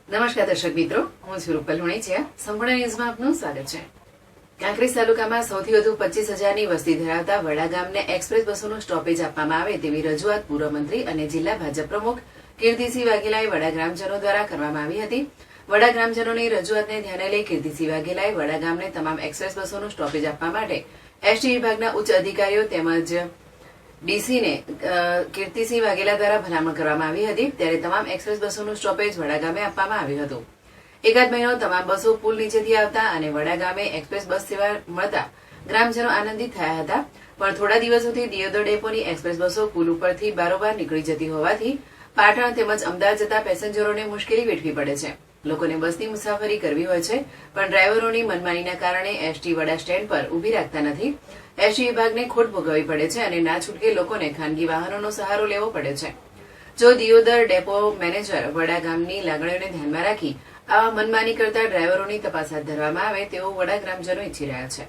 નમસ્કાર દર્શક મિત્રો, હું છું રૂપલ હુણેચિયા. સંપૂર્ણ ન્યૂઝમાં આપનું સ્વાગત છે. કાંકરેજ તાલુકામાં સૌથી વધુ 25,000ની વસ્તી ધરાવતા વડા ગામને એક્સપ્રેસ બસોનું સ્ટોપેજ આપવામાં આવે તેવી રજૂઆત પૂર્વ મંત્રી અને જિલ્લા ભાજપ પ્રમુખ કીર્તિસિંહ વાઘેલાએ વડા ગ્રામજનો દ્વારા કરવામાં આવી હતી. વડા ગ્રામજનોની રજૂઆતને ધ્યાને લઈ કીર્તિસિંહ વાઘેલાએ વડા ગામને તમામ એક્સપ્રેસ બસોનું સ્ટોપેજ આપવા માટે એસટી વિભાગના ઉચ્ચ અધિકારીઓ તેમજ ડીસીને કીર્તિસિંહ વાઘેલા દ્વારા ભલામણ કરવામાં આવી હતી. ત્યારે તમામ એક્સપ્રેસ બસોનું સ્ટોપેજ વડા ગામે આપવામાં આવ્યું હતું. એકાદ મહિનો તમામ બસો પુલ નીચેથી આવતા અને વડા ગામે એક્સપ્રેસ બસ સેવા મળતા ગ્રામજનો આનંદિત થયા હતા. પણ થોડા દિવસોથી દિયોદર ડેપોની એક્સપ્રેસ બસો પુલ ઉપરથી બારોબાર નીકળી જતી હોવાથી પાટણ તેમજ અમદાવાદ જતા પેસેન્જરોને મુશ્કેલી વેઠવી પડે છે. લોકોને બસની મુસાફરી કરવી હોય છે, પણ ડ્રાઈવરોની મનમાનીના કારણે એસટી વડા સ્ટેન્ડ પર ઉભી રાખતા નથી. એસટી વિભાગને ખોટ ભોગવવી પડે છે અને ના છૂટકે લોકોને ખાનગી વાહનોનો સહારો લેવો પડે છે. જો દિયોદર ડેપો મેનેજર વડા ગામની લાગણીઓને ધ્યાનમાં રાખી આવા મનમાની કરતા ડ્રાઈવરોની તપાસ હાથ ધરવામાં આવે તેવું વડા ગ્રામજનો ઈચ્છી રહ્યા છે.